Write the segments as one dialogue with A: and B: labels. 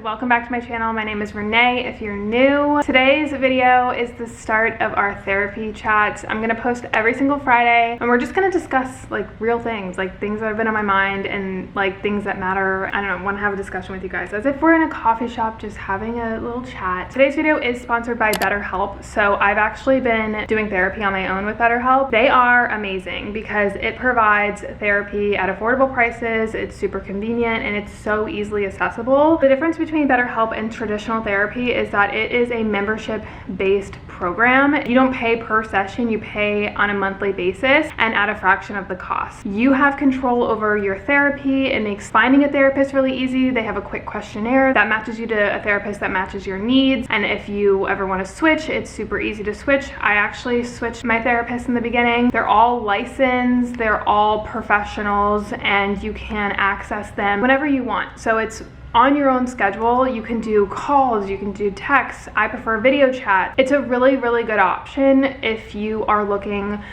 A: Welcome back to my channel. My name is Renee. If you're new, today's video is the start of our therapy chats. I'm gonna post every single Friday and we're just gonna discuss like real things, like things that have been on my mind and like things that matter. I don't know, I want to have a discussion with you guys as if we're in a coffee shop just having a little chat. Today's video is sponsored by BetterHelp. So I've actually been doing therapy on my own with BetterHelp. They are amazing because it provides therapy at affordable prices. It's super convenient and it's so easily accessible. The difference between BetterHelp and traditional therapy is that it is a membership-based program. You don't pay per session, you pay on a monthly basis and at a fraction of the cost. You have control over your therapy. It makes finding a therapist really easy. They have a quick questionnaire that matches you to a therapist that matches your needs. And if you ever want to switch, it's super easy to switch. I actually switched my therapist in the beginning. They're all licensed, they're all professionals, and you can access them whenever you want. So it's on your own schedule. You can do calls, you can do texts. I prefer video chat. It's a really, really good option if you are looking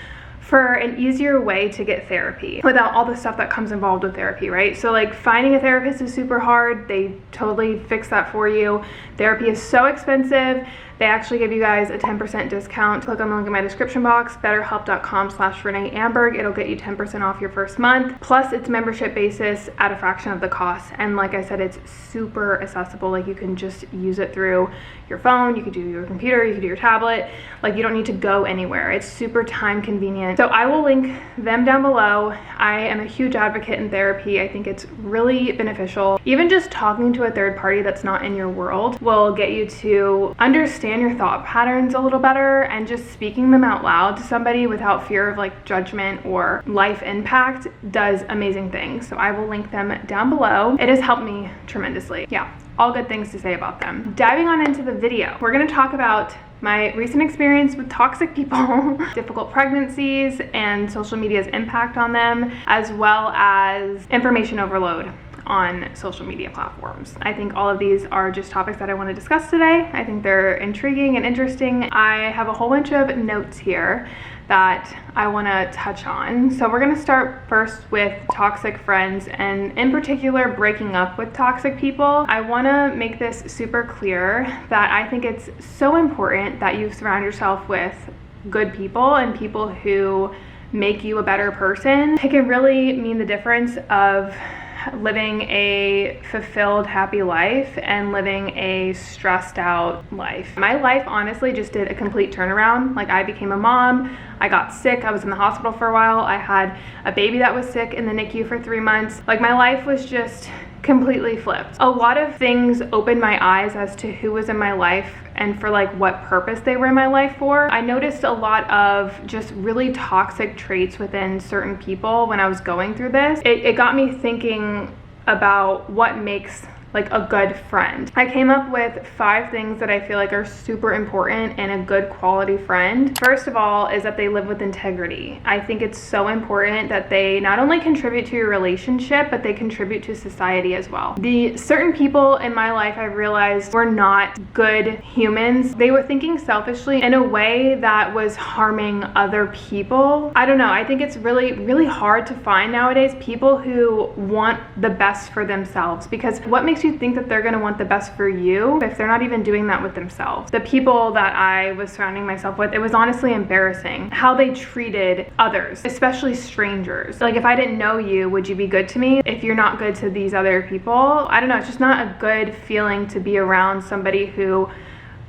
A: for an easier way to get therapy without all the stuff that comes involved with therapy, right? So like finding a therapist is super hard. They totally fix that for you. Therapy is so expensive. They actually give you guys a 10% discount. Click on the link in my description box, betterhelp.com/Renee Amberg. It'll get you 10% off your first month. Plus it's membership basis at a fraction of the cost. And like I said, it's super accessible. Like you can just use it through your phone, you could do your computer, you could do your tablet. Like you don't need to go anywhere. It's super time convenient. So I will link them down below. I am a huge advocate in therapy. I think it's really beneficial. Even just talking to a third party that's not in your world will get you to understand your thought patterns a little better, and just speaking them out loud to somebody without fear of like judgment or life impact does amazing things. So I will link them down below. It has helped me tremendously. Yeah, all good things to say about them. Diving on into the video, we're going to talk about my recent experience with toxic people, difficult pregnancies, and social media's impact on them, as well as information overload on social media platforms. I think all of these are just topics that I want to discuss today. I think they're intriguing and interesting. I have a whole bunch of notes here that I want to touch on. So we're going to start first with toxic friends, and in particular breaking up with toxic people. I want to make this super clear that I think it's so important that you surround yourself with good people and people who make you a better person. It can really mean the difference of living a fulfilled, happy life and living a stressed out life. My life honestly just did a complete turnaround. Like I became a mom, I got sick, I was in the hospital for a while, I had a baby that was sick in the NICU for 3 months. Like my life was just completely flipped. A lot of things opened my eyes as to who was in my life and for like what purpose they were in my life for. I noticed a lot of just really toxic traits within certain people when I was going through this. It got me thinking about what makes like a good friend. I came up with 5 things that I feel like are super important in a good quality friend. First of all is that they live with integrity. I think it's so important that they not only contribute to your relationship, but they contribute to society as well. The certain people in my life I realized were not good humans. They were thinking selfishly in a way that was harming other people. I don't know, I think it's really, really hard to find nowadays people who want the best for themselves, because what makes you think that they're going to want the best for you if they're not even doing that with themselves? The people that I was surrounding myself with, it was honestly embarrassing how they treated others, especially strangers. Like if I didn't know you, would you be good to me? If you're not good to these other people, I don't know, it's just not a good feeling to be around somebody who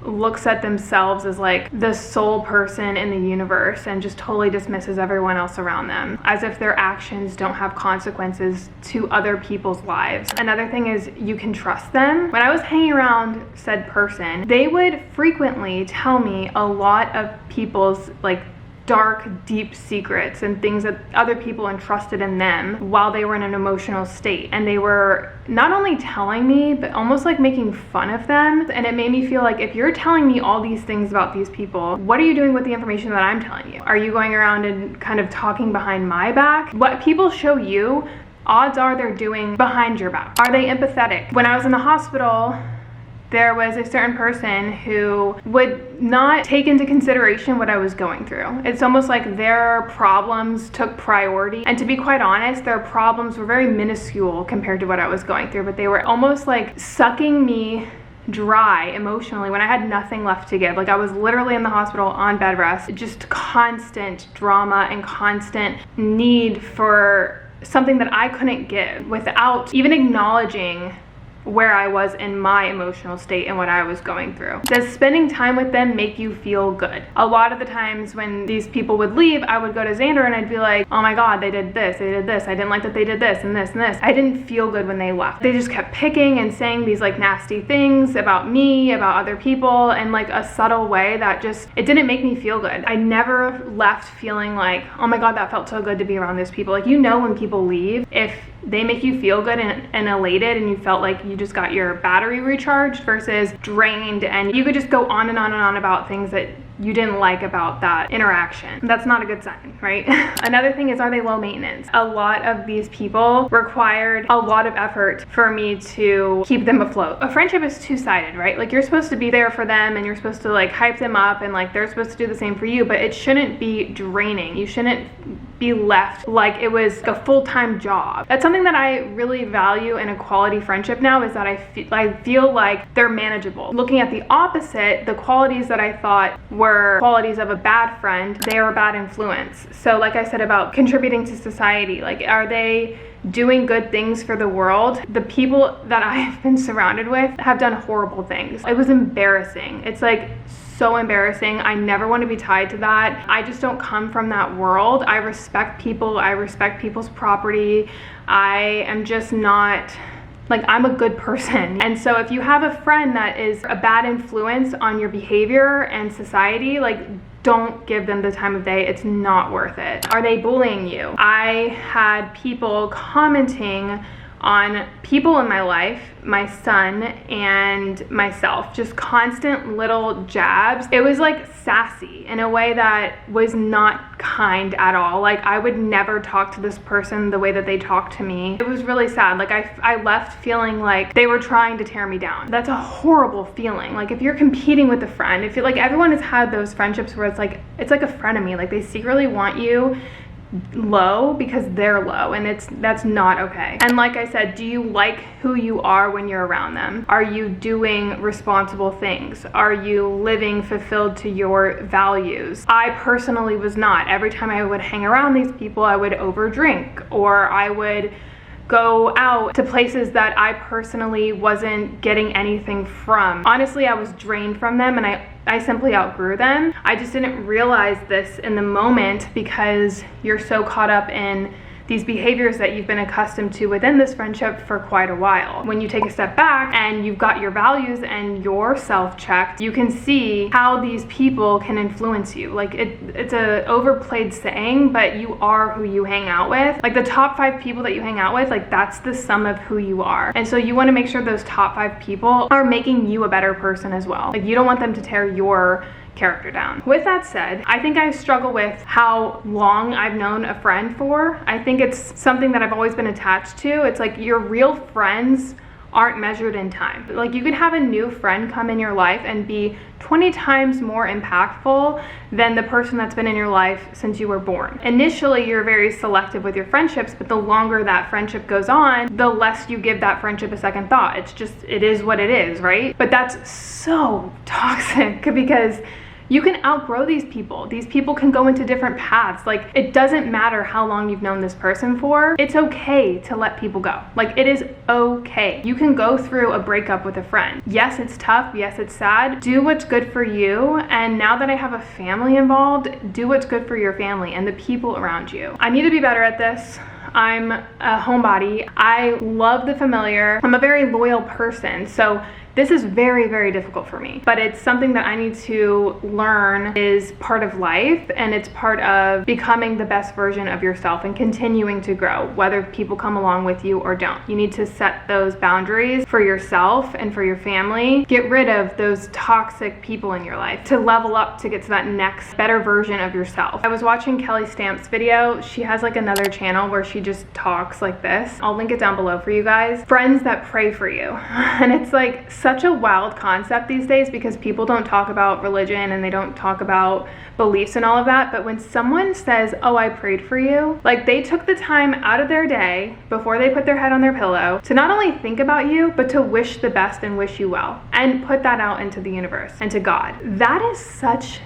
A: looks at themselves as like the sole person in the universe and just totally dismisses everyone else around them as if their actions don't have consequences to other people's lives. Another thing is you can trust them. When I was hanging around said person, they would frequently tell me a lot of people's like dark, deep secrets and things that other people entrusted in them while they were in an emotional state. And they were not only telling me, but almost like making fun of them. And it made me feel like, if you're telling me all these things about these people, what are you doing with the information that I'm telling you? Are you going around and kind of talking behind my back? What people show you, odds are they're doing behind your back. Are they empathetic? When I was in the hospital, there was a certain person who would not take into consideration what I was going through. It's almost like their problems took priority. And to be quite honest, their problems were very minuscule compared to what I was going through, but they were almost like sucking me dry emotionally when I had nothing left to give. Like I was literally in the hospital on bed rest, just constant drama and constant need for something that I couldn't give without even acknowledging where I was in my emotional state and what I was going through. Does spending time with them make you feel good? A lot of the times when these people would leave, I would go to Xander and I'd be like, oh my God, they did this, I didn't like that they did this and this and this. I didn't feel good when they left. They just kept picking and saying these like nasty things about me, about other people, in like a subtle way that just, it didn't make me feel good. I never left feeling like, oh my God, that felt so good to be around those people. Like, you know, when people leave, if they make you feel good and elated and you felt like you just got your battery recharged versus drained, and you could just go on and on and on about things that you didn't like about that interaction. That's not a good sign, right? Another thing is, are they low maintenance? A lot of these people required a lot of effort for me to keep them afloat. A friendship is two-sided, right? Like, you're supposed to be there for them and you're supposed to like hype them up, and like they're supposed to do the same for you, but it shouldn't be draining. You shouldn't be left like it was a full-time job. That's something that I really value in a quality friendship now, is that I feel like they're manageable. Looking at the opposite, the qualities that I thought were qualities of a bad friend, they are a bad influence. So like I said about contributing to society, like, are they doing good things for the world? The people that I've been surrounded with have done horrible things. It was embarrassing. It's like so embarrassing. I never want to be tied to that. I just don't come from that world. I respect people. I respect people's property. I am just not, like, I'm a good person. And so if you have a friend that is a bad influence on your behavior and society, like, don't give them the time of day. It's not worth it. Are they bullying you? I had people commenting on people in my life, my son and myself, just constant little jabs. It was like sassy in a way that was not kind at all. Like, I would never talk to this person the way that they talked to me. It was really sad. Like, I left feeling like they were trying to tear me down. That's a horrible feeling. Like, if you're competing with a friend, if you like, everyone has had those friendships where it's like a frenemy. Like, they secretly want you low because they're low, and that's not okay. And like I said, do you like who you are when you're around them? Are you doing responsible things? Are you living fulfilled to your values? I personally was not. Every time I would hang around these people, I would overdrink, or I would go out to places that I personally wasn't getting anything from. Honestly, I was drained from them, and I simply outgrew them. I just didn't realize this in the moment because you're so caught up in these behaviors that you've been accustomed to within this friendship for quite a while. When you take a step back and you've got your values and yourself checked, you can see how these people can influence you. Like, it's a overplayed saying, but you are who you hang out with. Like, the top 5 people that you hang out with, like, that's the sum of who you are. And so you want to make sure those top 5 people are making you a better person as well. Like, you don't want them to tear your character down. With that said, I think I struggle with how long I've known a friend for. I think it's something that I've always been attached to. It's like, your real friends aren't measured in time. Like, you could have a new friend come in your life and be 20 times more impactful than the person that's been in your life since you were born. Initially, you're very selective with your friendships, but the longer that friendship goes on, the less you give that friendship a second thought. It's just, it is what it is, right? But that's so toxic because you can outgrow these people. These people can go into different paths. Like, it doesn't matter how long you've known this person for. It's okay to let people go. Like, it is okay. You can go through a breakup with a friend. Yes, it's tough. Yes, it's sad. Do what's good for you. And now that I have a family involved, do what's good for your family and the people around you. I need to be better at this. I'm a homebody. I love the familiar. I'm a very loyal person. So this is very, very difficult for me, but it's something that I need to learn is part of life, and it's part of becoming the best version of yourself and continuing to grow, whether people come along with you or don't. You need to set those boundaries for yourself and for your family. Get rid of those toxic people in your life to level up to get to that next better version of yourself. I was watching Kelly Stamp's video. She has like another channel where she just talks like this. I'll link it down below for you guys. Friends that pray for you. And it's like such a wild concept these days because people don't talk about religion and they don't talk about beliefs and all of that. But when someone says, oh, I prayed for you, like they took the time out of their day before they put their head on their pillow to not only think about you, but to wish the best and wish you well and put that out into the universe and to God. That is such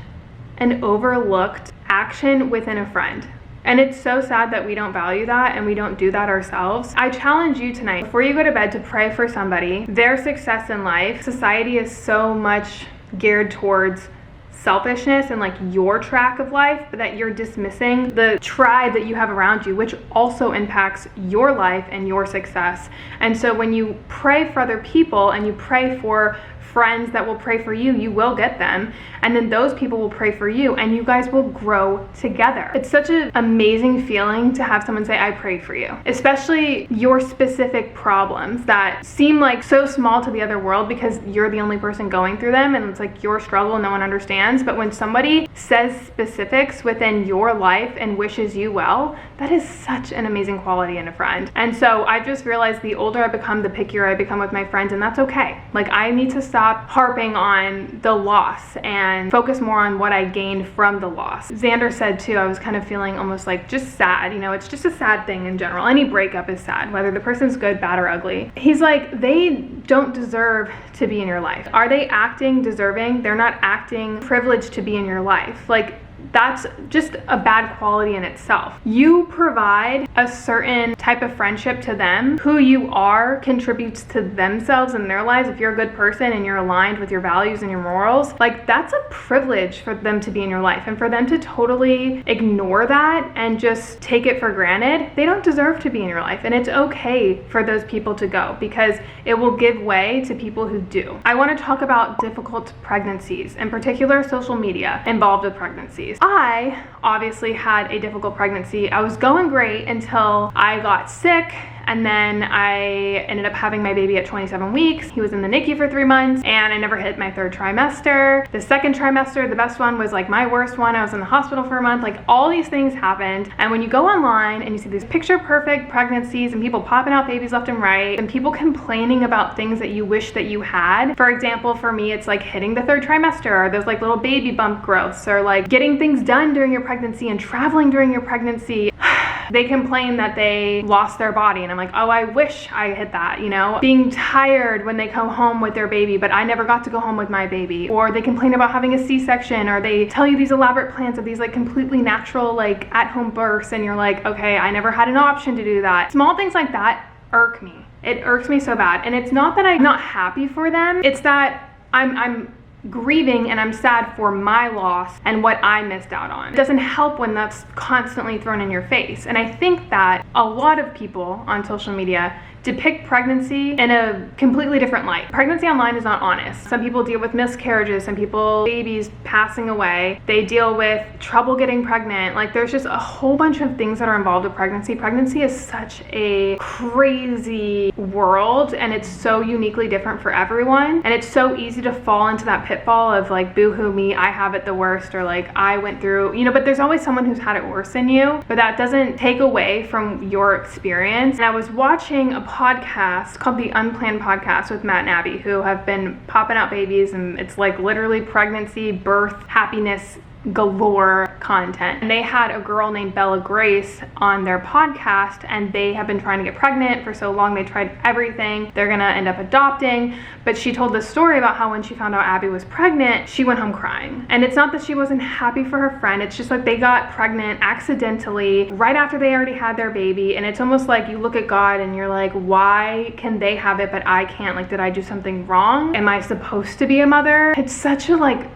A: an overlooked action within a friend. And it's so sad that we don't value that and we don't do that ourselves. I challenge you tonight, before you go to bed, to pray for somebody, their success in life. Society is so much geared towards selfishness and like your track of life, but that you're dismissing the tribe that you have around you, which also impacts your life and your success. And so when you pray for other people and you pray for friends that will pray for you, you will get them, and then those people will pray for you and you guys will grow together. It's such an amazing feeling to have someone say, I prayed for you, especially your specific problems that seem like so small to the other world because you're the only person going through them and it's like your struggle no one understands. But when somebody says specifics within your life and wishes you well, that is such an amazing quality in a friend. And so I've just realized the older I become, the pickier I become with my friends, and that's okay. Like I need to stop harping on the loss and focus more on what I gained from the loss. Xander said too, I was kind of feeling almost like just sad, you know, it's just a sad thing in general. Any breakup is sad, whether the person's good, bad, or ugly. He's like, they don't deserve to be in your life. Are they acting deserving? They're not acting privileged to be in your life. Like, that's just a bad quality in itself. You provide a certain type of friendship to them. Who you are contributes to themselves and their lives. If you're a good person and you're aligned with your values and your morals, like that's a privilege for them to be in your life. And for them to totally ignore that and just take it for granted, they don't deserve to be in your life. And it's okay for those people to go because it will give way to people who do. I want to talk about difficult pregnancies, in particular social media involved with pregnancies. I obviously had a difficult pregnancy. I was going great until I got sick, and then I ended up having my baby at 27 weeks. He was in the NICU for 3 months, and I never hit my third trimester. The second trimester, the best one, was like my worst one. I was in the hospital for a month. Like all these things happened. And when you go online and you see these picture perfect pregnancies and people popping out babies left and right and people complaining about things that you wish that you had. For example, for me, it's like hitting the third trimester, or those like little baby bump growths, or like getting things done during your pregnancy and traveling during your pregnancy. They complain that they lost their body, and I'm like, oh, I wish I hit that, you know? Being tired when they come home with their baby, but I never got to go home with my baby. Or they complain about having a C-section, or they tell you these elaborate plans of these like completely natural, like at-home births, and you're like, okay, I never had an option to do that. Small things like that irk me. It irks me so bad. And it's not that I'm not happy for them, it's that I'm grieving and I'm sad for my loss and what I missed out on. It doesn't help when that's constantly thrown in your face. And I think that a lot of people on social media depict pregnancy in a completely different light. Pregnancy online is not honest. Some people deal with miscarriages, some people, babies passing away. They deal with trouble getting pregnant. Like there's just a whole bunch of things that are involved with pregnancy. Pregnancy is such a crazy world, and it's so uniquely different for everyone. And it's so easy to fall into that pitfall of like, boo-hoo me, I have it the worst, or like I went through, you know, but there's always someone who's had it worse than you, but that doesn't take away from your experience. And I was watching a podcast called the Unplanned Podcast with Matt and Abby, who have been popping out babies, and it's like literally pregnancy, birth, happiness galore content. And they had a girl named Bella Grace on their podcast, and they have been trying to get pregnant for so long. They tried everything. They're gonna end up adopting, but she told this story about how when she found out Abby was pregnant, she went home crying. And it's not that she wasn't happy for her friend, it's just like they got pregnant accidentally right after they already had their baby. And it's almost like you look at God and you're like, why can they have it but I can't? Like, did I do something wrong? Am I supposed to be a mother? It's such a like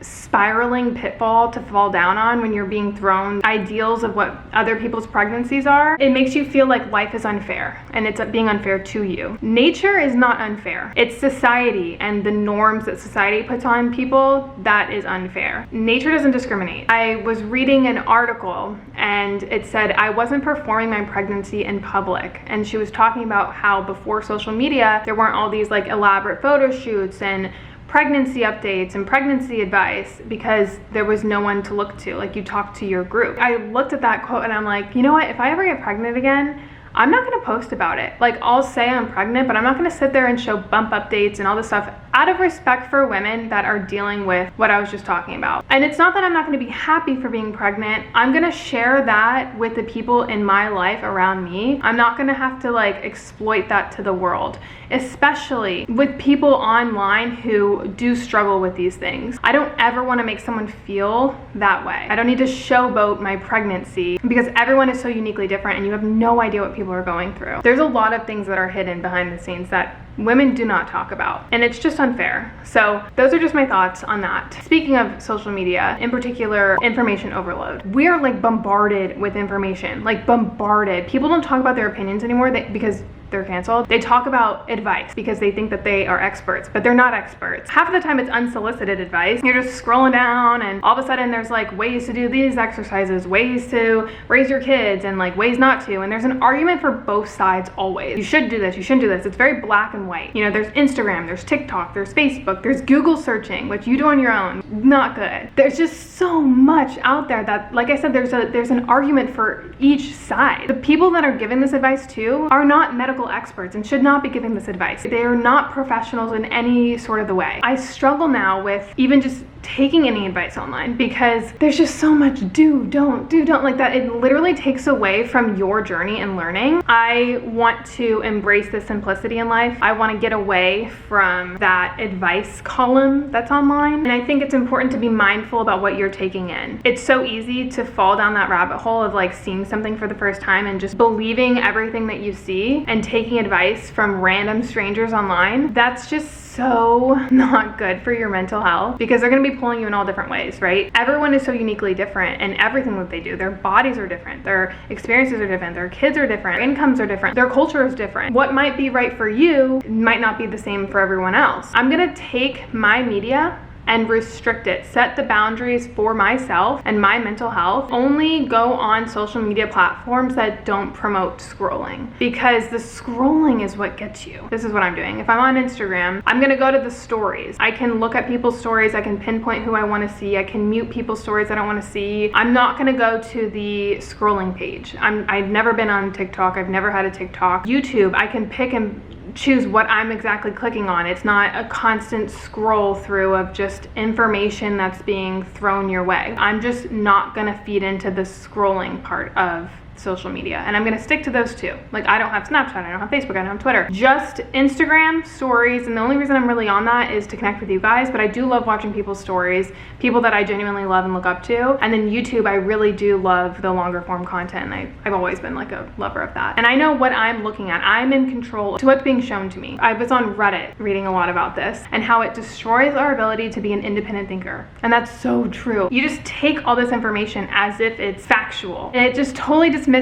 A: spiraling pitfall to fall down on when you're being thrown ideals of what other people's pregnancies are. It makes you feel like life is unfair, and it's being unfair to you. Nature is not unfair. It's society and the norms that society puts on people that is unfair. Nature doesn't discriminate. I was reading an article and it said I wasn't performing my pregnancy in public, and she was talking about how before social media there weren't all these like elaborate photo shoots and pregnancy updates and pregnancy advice because there was no one to look to. Like, you talk to your group. I looked at that quote and I'm like, you know what, if I ever get pregnant again, I'm not gonna post about it. Like, I'll say I'm pregnant, but I'm not gonna sit there and show bump updates and all this stuff out of respect for women that are dealing with what I was just talking about. And it's not that I'm not gonna be happy for being pregnant. I'm gonna share that with the people in my life around me. I'm not gonna have to like exploit that to the world, especially with people online who do struggle with these things. I don't ever wanna make someone feel that way. I don't need to showboat my pregnancy because everyone is so uniquely different and you have no idea what people are going through. There's a lot of things that are hidden behind the scenes that women do not talk about, and it's just unfair. So those are just my thoughts on that. Speaking of social media, in particular, information overload. We are like bombarded with information, like bombarded. People don't talk about their opinions anymore because they're canceled. They talk about advice because they think that they are experts, but they're not experts. Half of the time it's unsolicited advice. You're just scrolling down and all of a sudden there's like ways to do these exercises, ways to raise your kids, and like ways not to. And there's an argument for both sides always. You should do this, you shouldn't do this. It's very black and white. You know, there's Instagram, there's TikTok, there's Facebook, there's Google searching, which you do on your own. Not good. There's just so much out there that, like I said, there's an argument for each side. The people that are giving this advice to are not medical experts and should not be giving this advice. They are not professionals in any sort of the way. I struggle now with even just taking any advice online because there's just so much do, don't like that. It literally takes away from your journey and learning. I want to embrace the simplicity in life. I want to get away from that advice column that's online. And I think it's important to be mindful about what you're taking in. It's so easy to fall down that rabbit hole of like seeing something for the first time and just believing everything that you see and taking advice from random strangers online. That's just so not good for your mental health because they're going to be pulling you in all different ways, right? Everyone is so uniquely different and everything that they do. Their bodies are different, their experiences are different, their kids are different, their incomes are different, their culture is different. What might be right for you might not be the same for everyone else. I'm going to take my media and restrict it, set the boundaries for myself and my mental health. Only go on social media platforms that don't promote scrolling because the scrolling is what gets you. This is what I'm doing. If I'm on Instagram, I'm gonna go to the stories. I can look at people's stories, I can pinpoint who I wanna see, I can mute people's stories I don't wanna see. I'm not gonna go to the scrolling page. I've never been on TikTok, I've never had a TikTok. YouTube, I can pick and choose what I'm exactly clicking on. It's not a constant scroll through of just information that's being thrown your way. I'm just not gonna feed into the scrolling part of social media, and I'm gonna stick to those two. Like, I don't have Snapchat, I don't have Facebook, I don't have Twitter, just Instagram stories. And the only reason I'm really on that is to connect with you guys, but I do love watching people's stories, people that I genuinely love and look up to. And then YouTube, I really do love the longer form content, and I've always been like a lover of that. And I know what I'm looking at. I'm in control to what's being shown to me. I was on Reddit reading a lot about this and how it destroys our ability to be an independent thinker. And that's so true. You just take all this information as if it's factual, and it just totally dismisses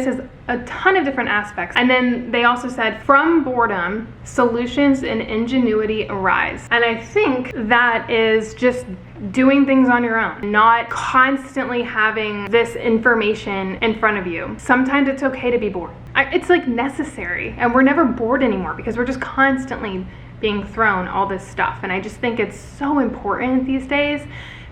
A: a ton of different aspects. And then they also said, from boredom, solutions and ingenuity arise. And I think that is just doing things on your own, not constantly having this information in front of you. Sometimes it's okay to be bored. It's like necessary, and we're never bored anymore because we're just constantly being thrown all this stuff. And I just think it's so important these days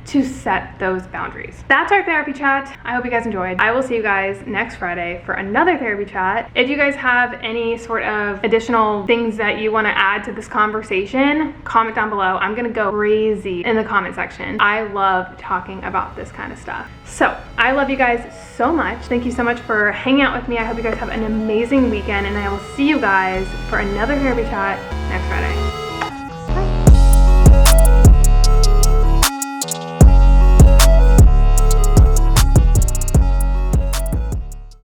A: to set those boundaries. That's our therapy chat. I hope you guys enjoyed. I will see you guys next Friday for another therapy chat. If you guys have any sort of additional things that you want to add to this conversation, comment down below. I'm gonna go crazy in the comment section. I love talking about this kind of stuff. So I love you guys so much. Thank you so much for hanging out with me. I hope you guys have an amazing weekend, and I will see you guys for another therapy chat next Friday.